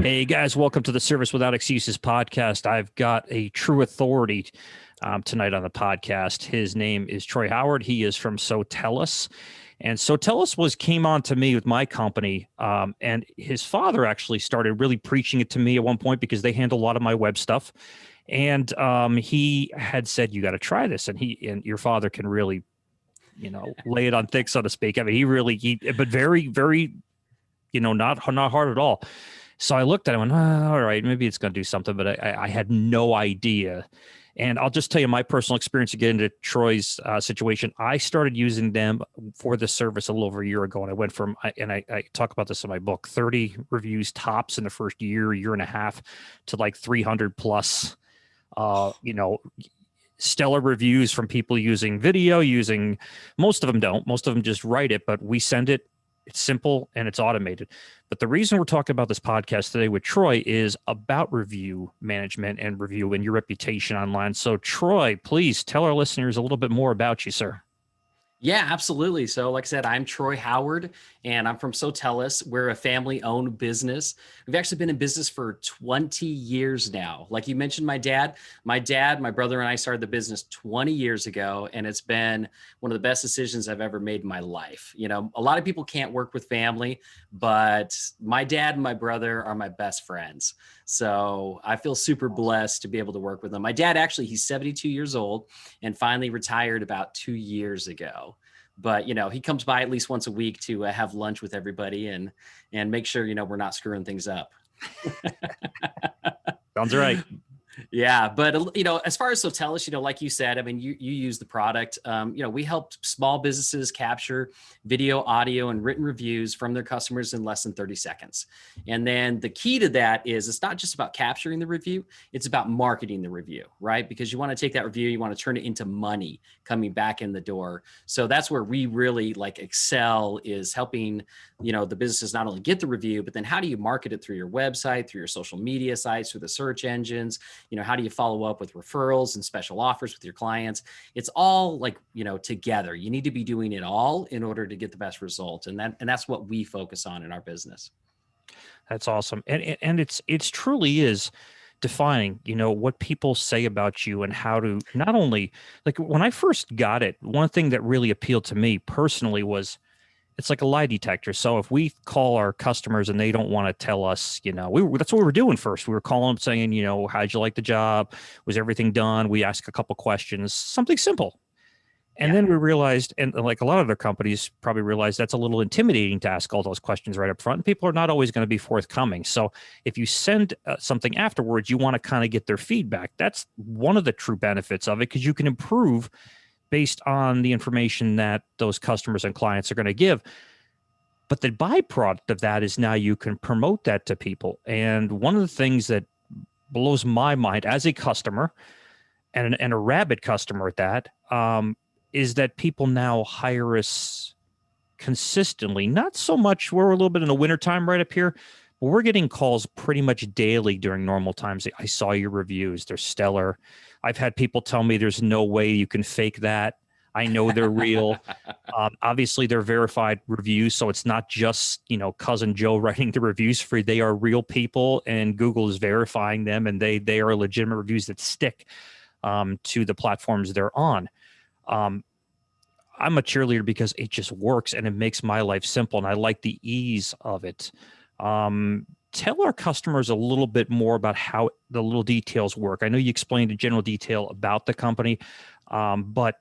Hey guys, welcome to the Service Without Excuses podcast. I've got a true authority tonight on the podcast. His name is Troy Howard. He is from Sotellus. And Sotellus came on to me with my company, and his father actually started really preaching it to me at one point because they handle a lot of my web stuff. And he had said, "You got to try this." And your father can really, lay it on thick, so to speak. I mean, but very, very, not hard at all. So I looked at it and went, all right, maybe it's going to do something, but I had no idea. And I'll just tell you my personal experience to get into Troy's situation. I started using them for the service a little over a year ago. And I went from, and I talk about this in my book, 30 reviews tops in the first year and a half to like 300 plus, stellar reviews from people using video, most of them don't. Most of them just write it, but we send it. It's simple and it's automated. But the reason we're talking about this podcast today with Troy is about review management and review and your reputation online. So Troy, please tell our listeners a little bit more about you, sir. Yeah, absolutely. So like I said, I'm Troy Howard and I'm from Sotellus. We're a family-owned business. We've actually been in business for 20 years now. Like you mentioned, my brother and I started the business 20 years ago, and it's been one of the best decisions I've ever made in my life. A lot of people can't work with family, but my dad and my brother are my best friends. So I feel super blessed to be able to work with them. My dad, actually, he's 72 years old and finally retired about 2 years ago. But, he comes by at least once a week to have lunch with everybody and make sure, we're not screwing things up. Sounds right. Yeah. But, as far as Sotellus, like you said, I mean, you use the product. We helped small businesses capture video, audio, and written reviews from their customers in less than 30 seconds. And then the key to that is it's not just about capturing the review. It's about marketing the review, right? Because you want to take that review, you want to turn it into money coming back in the door. So that's where we really excel, is helping, the businesses not only get the review, but then how do you market it through your website, through your social media sites, through the search engines? How do you follow up with referrals and special offers with your clients? It's all together. You need to be doing it all in order to get the best result. And that's what we focus on in our business. That's awesome. And it's truly is defining, what people say about you and how to not only, like when I first got it, one thing that really appealed to me personally was it's like a lie detector. So if we call our customers and they don't want to tell us, that's what we were doing first. We were calling them saying, how'd you like the job? Was everything done? We ask a couple questions, something simple. And then we realized, and like a lot of other companies probably realized, that's a little intimidating to ask all those questions right up front. And people are not always going to be forthcoming. So if you send something afterwards, you want to kind of get their feedback. That's one of the true benefits of it, because you can improve based on the information that those customers and clients are going to give. But the byproduct of that is now you can promote that to people. And one of the things that blows my mind as a customer and a rabid customer at that, is that people now hire us consistently. Not so much, we're a little bit in the wintertime right up here, but we're getting calls pretty much daily during normal times. I saw your reviews. They're stellar. I've had people tell me there's no way you can fake that. I know they're real. Obviously, they're verified reviews, so it's not just, cousin Joe writing the reviews for you. They are real people, and Google is verifying them, and they are legitimate reviews that stick to the platforms they're on. I'm a cheerleader because it just works and it makes my life simple, and I like the ease of it. Tell our customers a little bit more about how the little details work. I know you explained in general detail about the company, but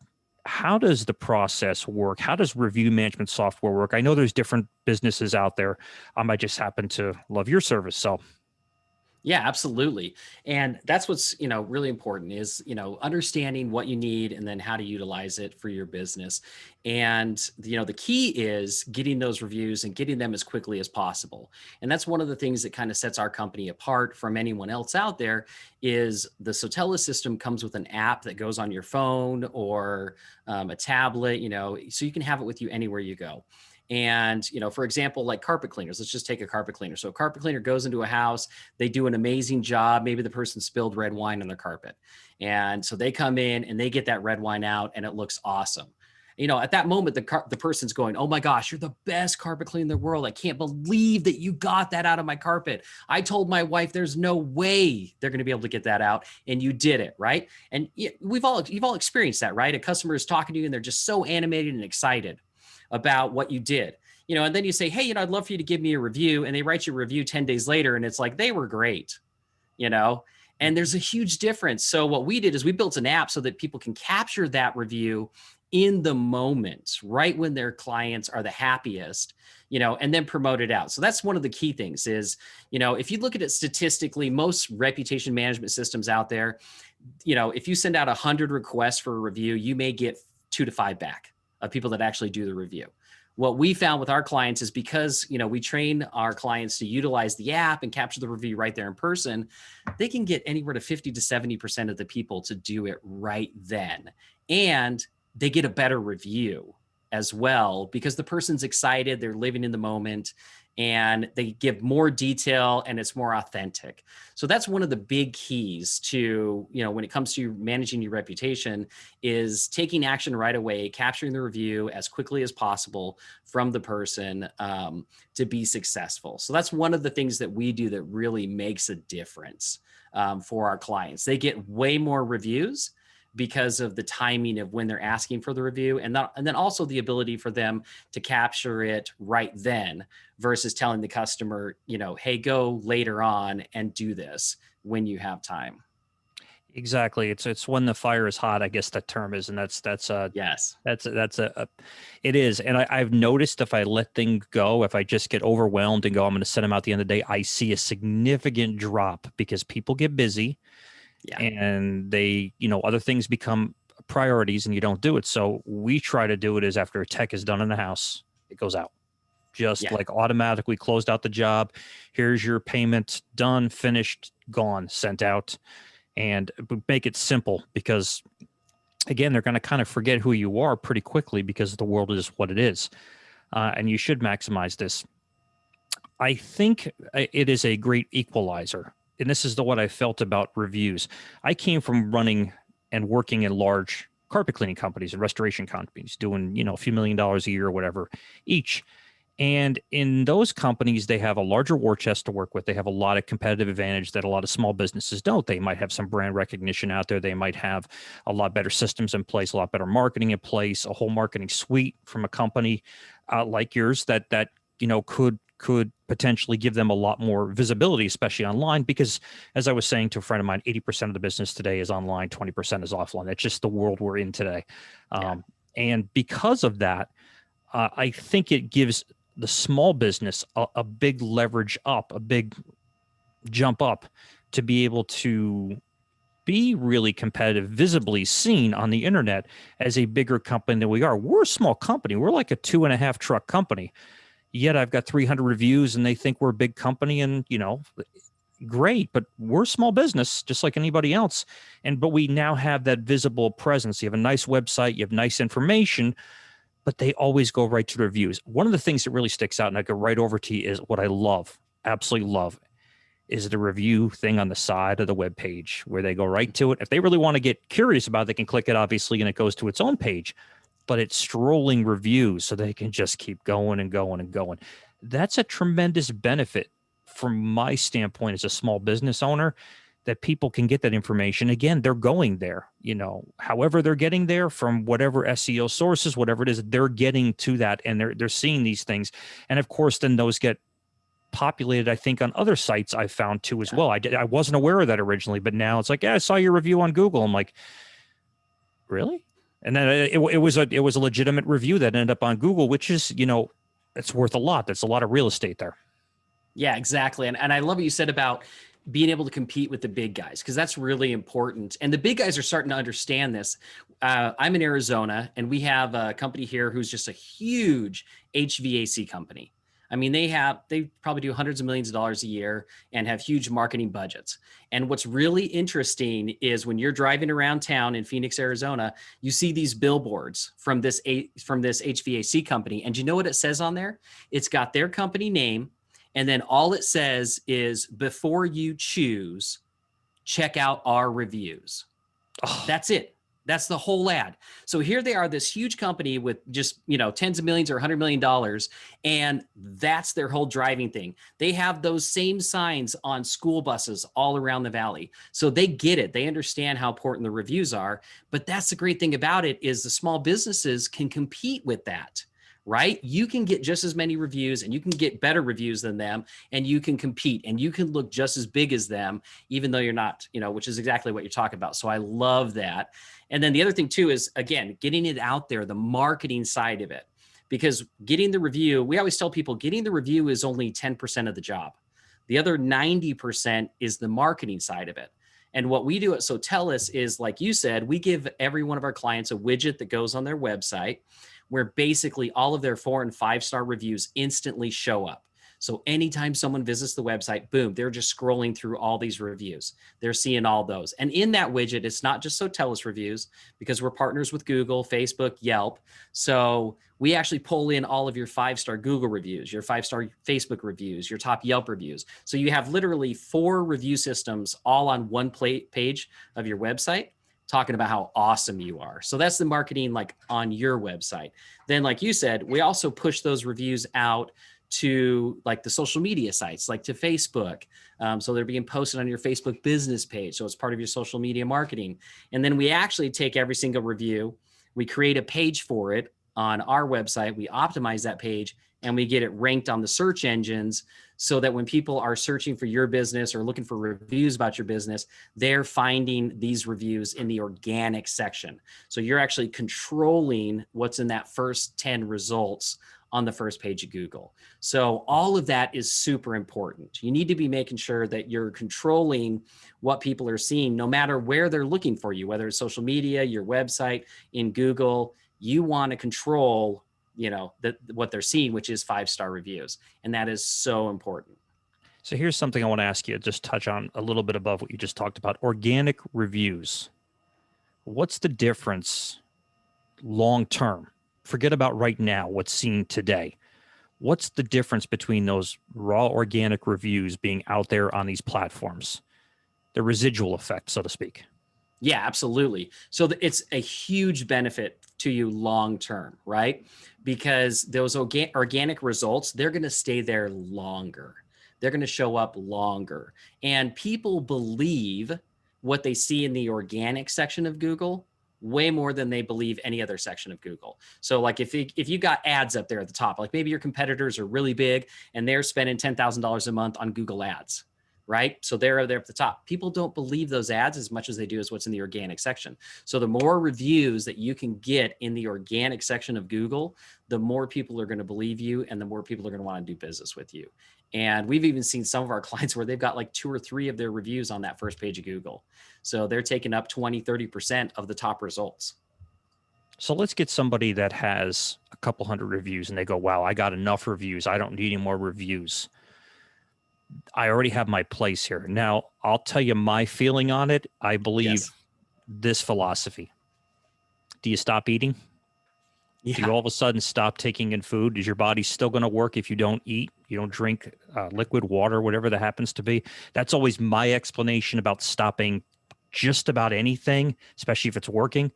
how does the process work? How does review management software work? I know there's different businesses out there. I just happen to love your service. So Yeah, absolutely. And that's what's, really important is, understanding what you need and then how to utilize it for your business. And, the key is getting those reviews and getting them as quickly as possible. And that's one of the things that kind of sets our company apart from anyone else out there is the Sotellus system comes with an app that goes on your phone or a tablet, so you can have it with you anywhere you go. And, for example, like carpet cleaners, let's just take a carpet cleaner. So a carpet cleaner goes into a house, they do an amazing job. Maybe the person spilled red wine on their carpet. And so they come in and they get that red wine out and it looks awesome. At that moment, the person's going, "Oh my gosh, you're the best carpet cleaner in the world. I can't believe that you got that out of my carpet. I told my wife there's no way they're going to be able to get that out, and you did it," right? And you've all experienced that, right? A customer is talking to you and they're just so animated and excited about what you did. And then you say, "Hey, I'd love for you to give me a review," and they write you a review 10 days later, and it's like, "They were great," you know? And there's a huge difference. So what we did is we built an app so that people can capture that review in the moment, right when their clients are the happiest, and then promote it out. So that's one of the key things is, if you look at it statistically, most reputation management systems out there, if you send out 100 requests for a review, you may get 2 to 5 back of people that actually do the review. What we found with our clients is because, we train our clients to utilize the app and capture the review right there in person, they can get anywhere to 50 to 70% of the people to do it right then. And they get a better review as well because the person's excited, they're living in the moment, and they give more detail and it's more authentic. So that's one of the big keys to, when it comes to managing your reputation is taking action right away, capturing the review as quickly as possible from the person to be successful. So that's one of the things that we do that really makes a difference for our clients. They get way more reviews because of the timing of when they're asking for the review, and then also the ability for them to capture it right then versus telling the customer, "Hey, go later on and do this when you have time." Exactly. It's when the fire is hot, I guess that term is, and Yes. it is. And I've noticed if I let things go, if I just get overwhelmed and go, I'm going to send them out at the end of the day, I see a significant drop because people get busy. Yeah. And they, other things become priorities and you don't do it. So we try to do it as after a tech is done in the house, it goes out. Just Yeah. like automatically closed out the job. Here's your payment, done, finished, gone, sent out. And make it simple because, again, they're going to kind of forget who you are pretty quickly because the world is what it is. And you should maximize this. I think it is a great equalizer. And this is what I felt about reviews. I came from running and working in large carpet cleaning companies and restoration companies doing, a few $1,000,000 a year or whatever each. And in those companies, they have a larger war chest to work with. They have a lot of competitive advantage that a lot of small businesses don't. They might have some brand recognition out there. They might have a lot better systems in place, a lot better marketing in place, a whole marketing suite from a company like yours that could potentially give them a lot more visibility, especially online, because as I was saying to a friend of mine, 80% of the business today is online, 20% is offline. That's just the world we're in today. And because of that, I think it gives the small business a big leverage up, a big jump up to be able to be really competitive, visibly seen on the internet as a bigger company than we are. We're a small company. We're like a 2.5 truck company. Yet I've got 300 reviews and they think we're a big company and, great, but we're a small business just like anybody else. But we now have that visible presence. You have a nice website, you have nice information, but they always go right to the reviews. One of the things that really sticks out, and I go right over to you, is what I love, absolutely love, is the review thing on the side of the web page where they go right to it. If they really want to get curious about it, they can click it, obviously, and it goes to its own page. But it's strolling reviews so they can just keep going and going and going. That's a tremendous benefit from my standpoint as a small business owner, that people can get that information. Again, they're going there, however they're getting there from whatever SEO sources, whatever it is, they're getting to that and they're seeing these things. And of course, then those get populated, I think, on other sites I've found too as well. I wasn't aware of that originally, but now it's like, I saw your review on Google. I'm like, really? And then it was a legitimate review that ended up on Google, which is, it's worth a lot. That's a lot of real estate there. Yeah, exactly. And I love what you said about being able to compete with the big guys, because that's really important. And the big guys are starting to understand this. I'm in Arizona and we have a company here who's just a huge HVAC company. I mean, they probably do hundreds of millions of dollars a year and have huge marketing budgets. And what's really interesting is when you're driving around town in Phoenix, Arizona, you see these billboards from this HVAC company. And you know what it says on there? It's got their company name. And then all it says is, before you choose, check out our reviews. Oh, That's it. That's the whole ad. So here they are, this huge company with just, tens of millions or $100 million. And that's their whole driving thing. They have those same signs on school buses all around the valley. So they get it. They understand how important the reviews are. But that's the great thing about it is the small businesses can compete with that. Right? You can get just as many reviews and you can get better reviews than them, and you can compete and you can look just as big as them, even though you're not, which is exactly what you're talking about. So I love that. And then the other thing too is, again, getting it out there, the marketing side of it, because getting the review, we always tell people getting the review is only 10% of the job. The other 90% is the marketing side of it. And what we do at Sotellus is, like you said, we give every one of our clients a widget that goes on their website where basically all of their 4- and 5-star reviews instantly show up. So anytime someone visits the website, boom, they're just scrolling through all these reviews. They're seeing all those. And in that widget, it's not just Sotellus reviews, because we're partners with Google, Facebook, Yelp. So we actually pull in all of your 5-star Google reviews, your 5-star Facebook reviews, your top Yelp reviews. So you have literally 4 review systems all on one page of your website, talking about how awesome you are. So that's the marketing like on your website. Then, like you said, we also push those reviews out to like the social media sites, like to Facebook. So they're being posted on your Facebook business page. So it's part of your social media marketing. And then we actually take every single review, we create a page for it on our website, we optimize that page, and we get it ranked on the search engines so that when people are searching for your business or looking for reviews about your business, they're finding these reviews in the organic section. So you're actually controlling what's in that first 10 results on the first page of Google. So all of that is super important. You need to be making sure that you're controlling what people are seeing, no matter where they're looking for you, whether it's social media, your website, in Google. You want to control what they're seeing, which is 5-star reviews. And that is so important. So here's something I want to ask you, just touch on a little bit above what you just talked about. Organic reviews. What's the difference long term? Forget about right now, what's seen today. What's the difference between those raw organic reviews being out there on these platforms? The residual effect, so to speak. Yeah, absolutely. So it's a huge benefit to you long term, right? Because those organic results, they're going to stay there longer. They're going to show up longer. And people believe what they see in the organic section of Google way more than they believe any other section of Google. So like if you got ads up there at the top, like maybe your competitors are really big and they're spending $10,000 a month on Google ads, right? So they're there at the top. People don't believe those ads as much as they do as what's in the organic section. So the more reviews that you can get in the organic section of Google, the more people are going to believe you and the more people are going to want to do business with you. And we've even seen some of our clients where they've got like 2 or 3 of their reviews on that first page of Google. So they're taking up 20, 30% of the top results. So let's get somebody that has a couple hundred reviews and they go, wow, I got enough reviews. I don't need any more reviews. I already have my place here. Now, I'll tell you my feeling on it. I believe this philosophy. Do you stop eating? Yeah. Do you all of a sudden stop taking in food? Is your body still going to work if you don't eat? You don't drink liquid water, whatever that happens to be? That's always my explanation about stopping just about anything, especially if it's working.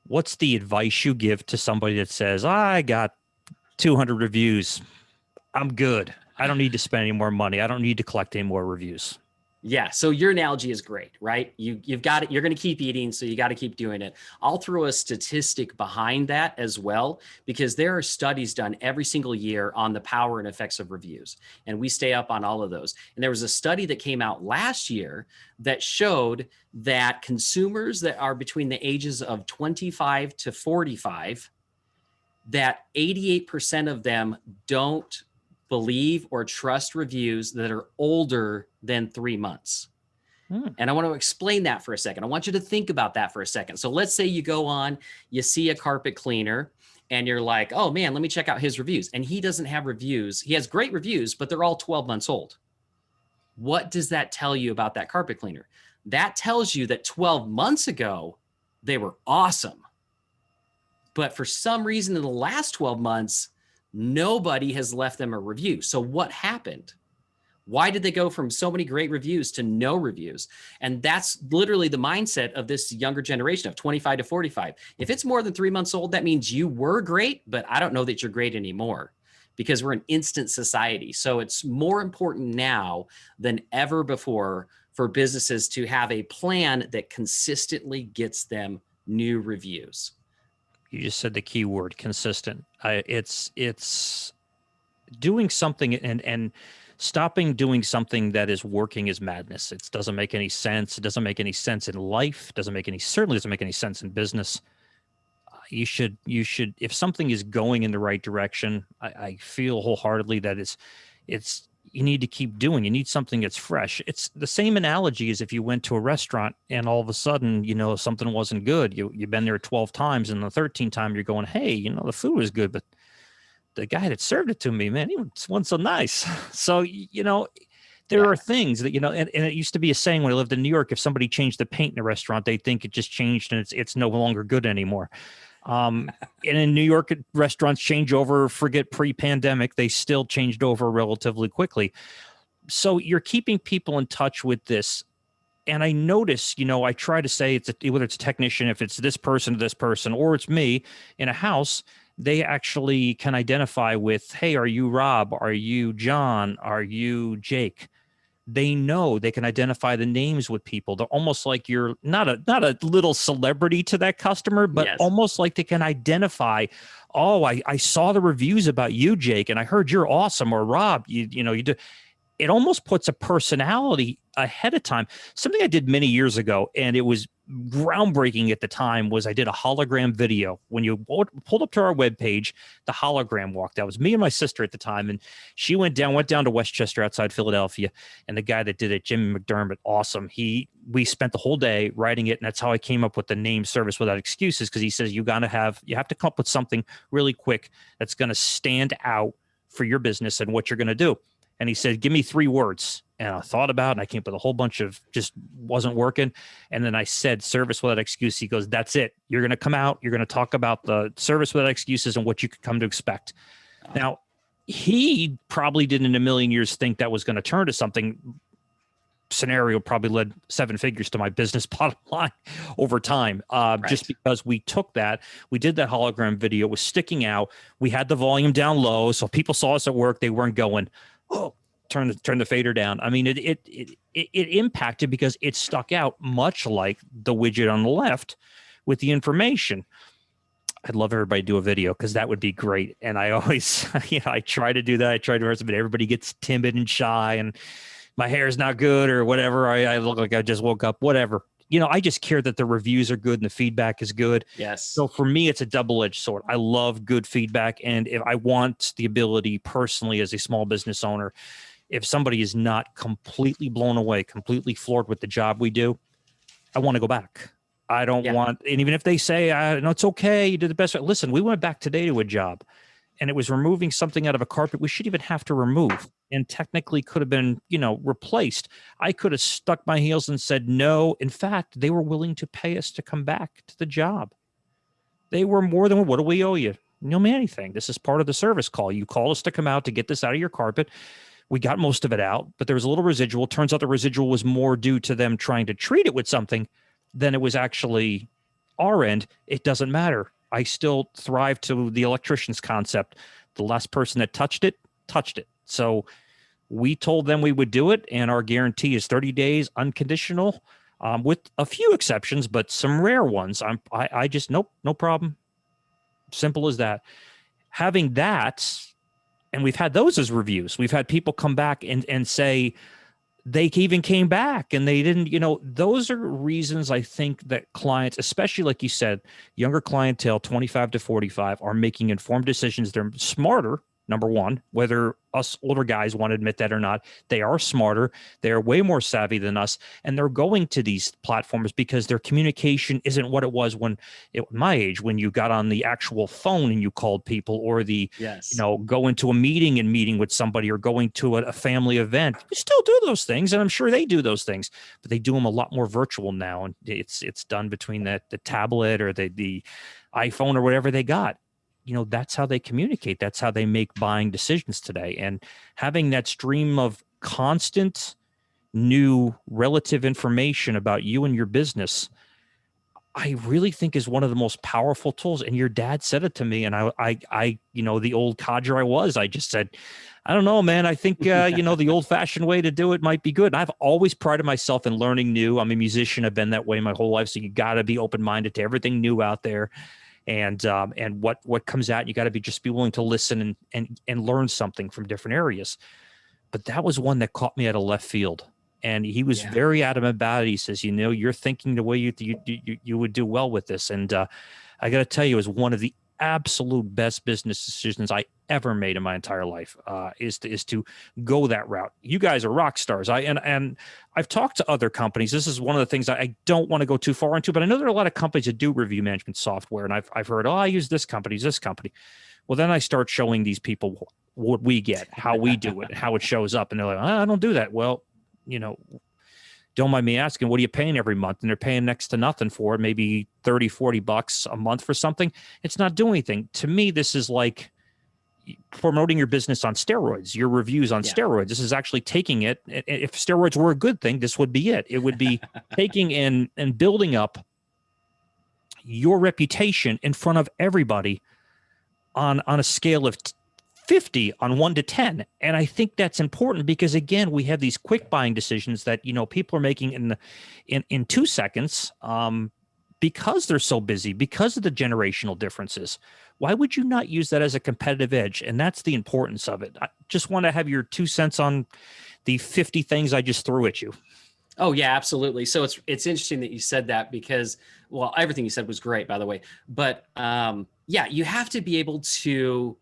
What's the advice you give to somebody that says, I got 200 reviews. I'm good. I don't need to spend any more money. I don't need to collect any more reviews. Yeah. So your analogy is great, right? You've got it. You're going to keep eating. So you got to keep doing it. I'll throw a statistic behind that as well, because there are studies done every single year on the power and effects of reviews. And we stay up on all of those. And there was a study that came out last year that showed that consumers that are between the ages of 25 to 45, that 88% of them don't believe or trust reviews that are older than 3 months. And I want to explain that for a second. I want you to think about that for a second. So let's say you go on, you see a carpet cleaner and you're like, oh man, let me check out his reviews. And he doesn't have reviews. He has great reviews, but they're all 12 months old. What does that tell you about that carpet cleaner? That tells you that 12 months ago, they were awesome. But for some reason in the last 12 months, nobody has left them a review. So what happened? Why did they go from so many great reviews to no reviews? And that's literally the mindset of this younger generation of 25 to 45. If it's more than 3 months old, that means you were great, but I don't know that you're great anymore, because we're an instant society. So it's more important now than ever before for businesses to have a plan that consistently gets them new reviews. You just said the key word, consistent. It's doing something and stopping doing something that is working is madness. It doesn't make any sense. It doesn't make any sense in life. Certainly doesn't make any sense in business. You should, if something is going in the right direction, I feel wholeheartedly that you need to keep doing. You need something that's fresh. It's the same analogy as if you went to a restaurant and all of a sudden, something wasn't good. You've been there 12 times, and the 13th time you're going, hey, the food was good, but the guy that served it to me, man, he wasn't so nice. So, there are things that, and it used to be a saying when I lived in New York, if somebody changed the paint in a restaurant, they think it just changed and it's no longer good anymore. And in New York, restaurants change over, forget pre-pandemic, they still changed over relatively quickly. So you're keeping people in touch with this. And I notice, I try to say whether it's a technician, if it's this person, or it's me in a house, they actually can identify with, hey, are you Rob? Are you John? Are you Jake? They know, they can identify the names with people. They're almost like you're not a little celebrity to that customer, but almost like they can identify, oh, I saw the reviews about you, Jake, and I heard you're awesome, or Rob, you do. It almost puts a personality ahead of time. Something I did many years ago, and it was groundbreaking at the time, was I did a hologram video. When you pulled up to our webpage, the hologram walked. That was me and my sister at the time, and she went down to Westchester outside Philadelphia, and the guy that did it, Jim McDermott, awesome. We spent the whole day writing it, and that's how I came up with the name Service Without Excuses, because he says you have to come up with something really quick that's going to stand out for your business and what you're going to do. And he said, give me 3 words. And I thought about it, and I came up with a whole bunch of just wasn't working. And then I said, service without excuse. He goes, that's it. You're going to come out. You're going to talk about the service without excuses and what you could come to expect. Now, he probably didn't in a million years think that was going to turn to something. Scenario probably led 7 figures to my business bottom line over time. Just because we took that, we did that hologram video, it was sticking out. We had the volume down low. So people saw us at work. They weren't going, oh, turn the fader down. I mean, it impacted because it stuck out, much like the widget on the left with the information. I'd love everybody to do a video because that would be great. And I always, I try to do that. I try to, but everybody gets timid and shy, and my hair is not good or whatever. I look like I just woke up, whatever. I just care that the reviews are good and the feedback is good. Yes. So for me, it's a double-edged sword. I love good feedback. And if I want the ability personally as a small business owner, if somebody is not completely blown away, completely floored with the job we do, I want to go back. I don't want, and even if they say, no, it's okay, you did the best. Listen, we went back today to a job, and it was removing something out of a carpet we shouldn't even have to remove, and technically could have been, replaced. I could have stuck my heels and said no. In fact, they were willing to pay us to come back to the job. They were more than, what do we owe you? You owe me anything. This is part of the service call. You called us to come out to get this out of your carpet. We got most of it out, but there was a little residual. Turns out the residual was more due to them trying to treat it with something than it was actually our end. It doesn't matter. I still thrive to the electrician's concept. The last person that touched it. So we told them we would do it, and our guarantee is 30 days unconditional, with a few exceptions, but some rare ones. I just, nope, no problem. Simple as that. Having that, and we've had those as reviews. We've had people come back and say they even came back and they didn't, those are reasons I think that clients, especially like you said, younger clientele, 25 to 45, are making informed decisions. They're smarter. Number one, whether us older guys want to admit that or not, they are smarter. They're way more savvy than us. And they're going to these platforms because their communication isn't what it was when my age, when you got on the actual phone and you called people, or go into a meeting with somebody, or going to a family event. We still do those things. And I'm sure they do those things, but they do them a lot more virtual now. And it's done between the tablet or the iPhone or whatever they got. That's how they communicate. That's how they make buying decisions today. And having that stream of constant new relative information about you and your business, I really think is one of the most powerful tools. And your dad said it to me, and I, the old codger I just said, I don't know, man. I think, the old fashioned way to do it might be good. And I've always prided myself in learning new. I'm a musician. I've been that way my whole life. So you got to be open-minded to everything new out there. And what comes out, you got to be willing to listen and learn something from different areas. But that was one that caught me out of left field. And he was very adamant about it. He says, you're thinking the way you would do well with this. And I got to tell you, it was one of the absolute best business decisions I ever made in my entire life, is to go that route. You guys are rock stars. And I've talked to other companies. This is one of the things I don't want to go too far into, but I know there are a lot of companies that do review management software. And I've heard, I use this company. Well, then I start showing these people what we get, how we do it, how it shows up. And they're like, I don't do that. Well, don't mind me asking, what are you paying every month? And they're paying next to nothing for it, maybe $30-$40 a month for something. It's not doing anything. To me, this is like promoting your business on steroids, your reviews on steroids. This is actually taking it. If steroids were a good thing, this would be it. It would be taking and building up your reputation in front of everybody on a scale of 50 on 1 to 10. And I think that's important because, again, we have these quick buying decisions that, people are making in 2 seconds, because they're so busy, because of the generational differences. Why would you not use that as a competitive edge? And that's the importance of it. I just want to have your 2 cents on the 50 things I just threw at you. Oh yeah, absolutely. So it's interesting that you said that because, well, everything you said was great, by the way, but you have to be able to,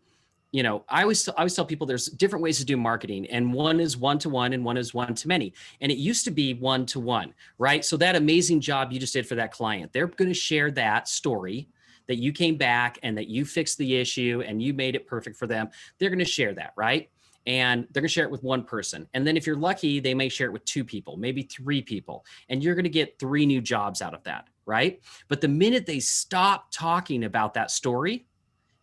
I always tell people there's different ways to do marketing, and one is one-to-one and one is one-to-many. And it used to be one-to-one, right? So that amazing job you just did for that client, they're going to share that story that you came back and that you fixed the issue and you made it perfect for them. They're going to share that, right? And they're going to share it with one person. And then if you're lucky, they may share it with 2 people, maybe 3 people, and you're going to get 3 new jobs out of that, right? But the minute they stop talking about that story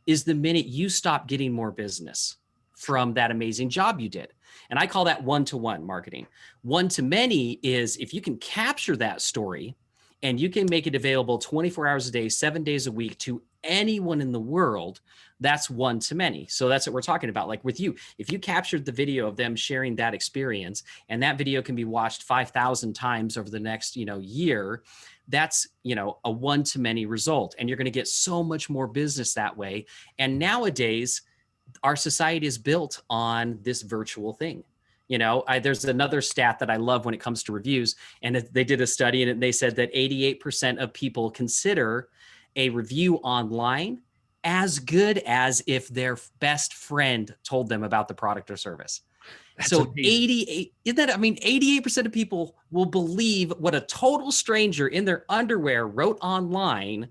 is the minute you stop getting more business from that amazing job you did. And I call that one-to-one marketing. One-to-many is if you can capture that story and you can make it available 24 hours a day, 7 days a week to anyone in the world, that's one-to-many. So that's what we're talking about. Like with you, if you captured the video of them sharing that experience and that video can be watched 5,000 times over the next, year, that's, a one-to-many result. And you're going to get so much more business that way. And nowadays, our society is built on this virtual thing. There's another stat that I love when it comes to reviews. And they did a study and they said that 88% of people consider a review online as good as if their best friend told them about the product or service. That's so amazing. 88% of people will believe what a total stranger in their underwear wrote online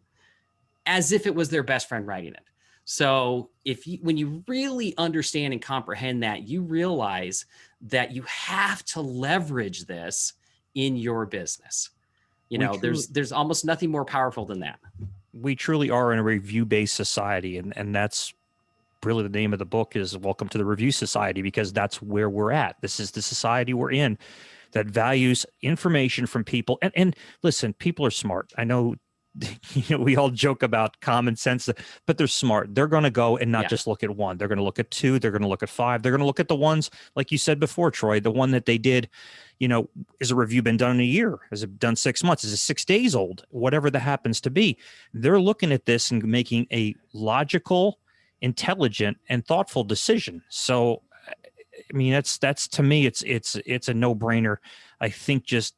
as if it was their best friend writing it. So when you really understand and comprehend that, you realize that you have to leverage this in your business. There's almost nothing more powerful than that. We truly are in a review-based society, and that's really the name of the book is Welcome to the Review Society, because that's where we're at. This is the society we're in that values information from people. And listen, people are smart. I know, we all joke about common sense, but they're smart. They're going to go and not just look at 1. They're going to look at 2. They're going to look at 5. They're going to look at the ones, like you said before, Troy, the one that they did, is a review been done in a year? Is it done 6 months? Is it 6 days old? Whatever that happens to be. They're looking at this and making a logical, intelligent, and thoughtful decision. So, that's to me, it's a no-brainer. I think just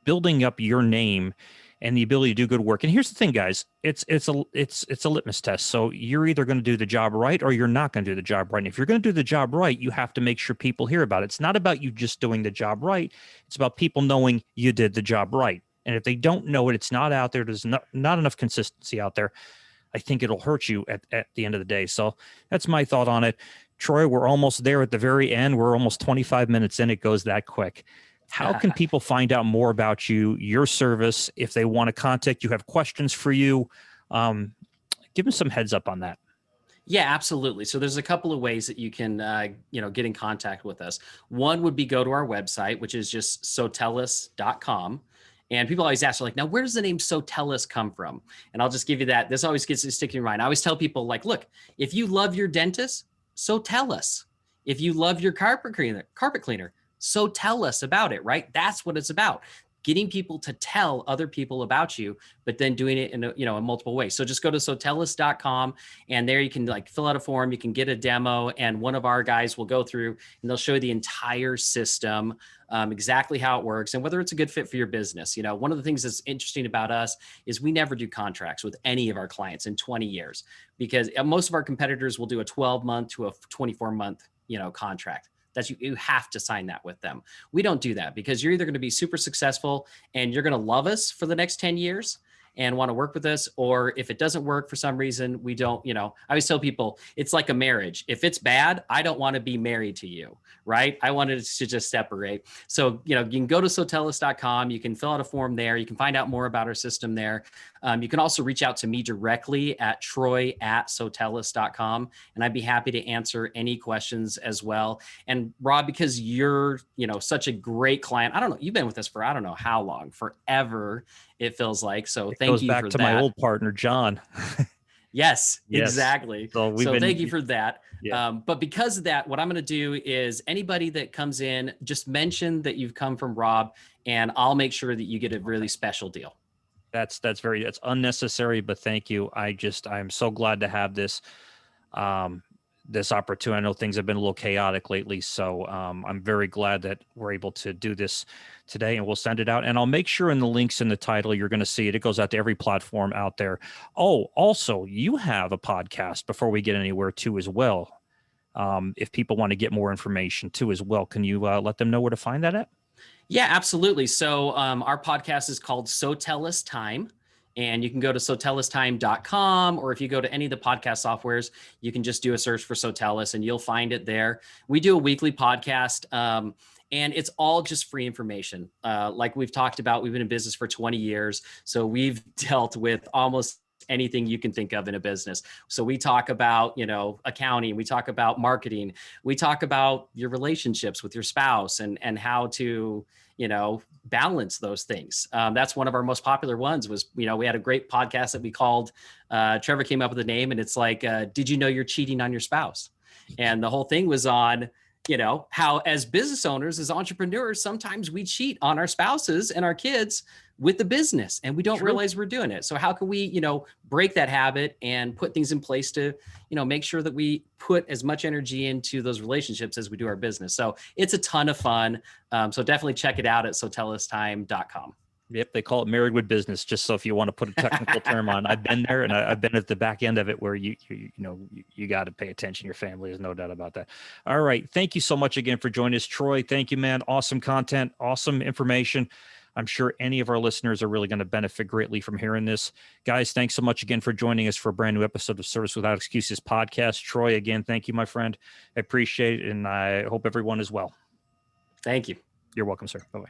building up your name and the ability to do good work. And here's the thing, guys, it's a litmus test. So you're either going to do the job right or you're not going to do the job right. And if you're going to do the job right, you have to make sure people hear about it. It's not about you just doing the job right. It's about people knowing you did the job right. And if they don't know it, it's not out there. There's not enough consistency out there. I think it'll hurt you at the end of the day. So that's my thought on it. Troy, we're almost there at the very end. We're almost 25 minutes in. It goes that quick. How can people find out more about you, your service, if they want to contact you, have questions for you? Give them some heads up on that. Yeah, absolutely. So there's a couple of ways that you can, get in contact with us. One would be go to our website, which is just sotellus.com. And people always ask, like, now, where does the name Sotellus come from? And I'll just give you that. This always gets to stick in your mind. I always tell people, like, look, if you love your dentist, so tell us. If you love your carpet cleaner, so tell us about it, right? That's what it's about. Getting people to tell other people about you, but then doing it in multiple ways. So just go to sotellus.com, and there you can like fill out a form, you can get a demo, and one of our guys will go through and they'll show you the entire system, exactly how it works and whether it's a good fit for your business. One of the things that's interesting about us is we never do contracts with any of our clients in 20 years, because most of our competitors will do a 12-month to a 24-month, contract. That you have to sign that with them. We don't do that, because you're either going to be super successful and you're going to love us for the next 10 years and want to work with us, or if it doesn't work for some reason, we don't, I always tell people it's like a marriage. If it's bad, I don't want to be married to you, right? I wanted to just separate. So, you can go to sotellus.com, you can fill out a form there, you can find out more about our system there. You can also reach out to me directly at troy@sotellus.com, and I'd be happy to answer any questions as well. And Rob, because you're, such a great client, I don't know, you've been with us for, I don't know how long, forever, it feels like. So thank you for that. Goes back to my old partner, John. Yes, Yes. exactly. So thank you for that. Yeah. But because of that, what I'm going to do is anybody that comes in, just mention that you've come from Rob, and I'll make sure that you get a really special deal. That's unnecessary, but thank you. I'm so glad to have this opportunity. I know things have been a little chaotic lately, so I'm very glad that we're able to do this today, and we'll send it out. And I'll make sure in the links in the title, you're going to see it. It goes out to every platform out there. Oh, also, you have a podcast before we get anywhere too as well. If people want to get more information too as well, can you let them know where to find that at? Yeah, absolutely. So our podcast is called Sotellus Time, and you can go to sotellustime.com, or if you go to any of the podcast softwares, you can just do a search for Sotellus and you'll find it there. We do a weekly podcast, and it's all just free information. Like we've talked about, we've been in business for 20 years. So we've dealt with almost anything you can think of in a business. So we talk about, accounting, we talk about marketing, we talk about your relationships with your spouse and how to, balance those things. That's one of our most popular ones was, we had a great podcast that we called, Trevor came up with a name, and it's like, did you know you're cheating on your spouse? And the whole thing was on, how as business owners, as entrepreneurs, sometimes we cheat on our spouses and our kids with the business, and we don't realize we're doing it. So how can we, break that habit and put things in place to, make sure that we put as much energy into those relationships as we do our business. So it's a ton of fun. So definitely check it out at sotellustime.com. Yep, they call it married with business. Just so if you want to put a technical term on, I've been there, and I've been at the back end of it where you got to pay attention to your family. There's no doubt about that. All right, thank you so much again for joining us, Troy. Thank you, man. Awesome content, awesome information. I'm sure any of our listeners are really going to benefit greatly from hearing this. Guys, thanks so much again for joining us for a brand new episode of Service Without Excuses podcast. Troy, again, thank you, my friend. I appreciate it, and I hope everyone is well. Thank you. You're welcome, sir. Bye-bye.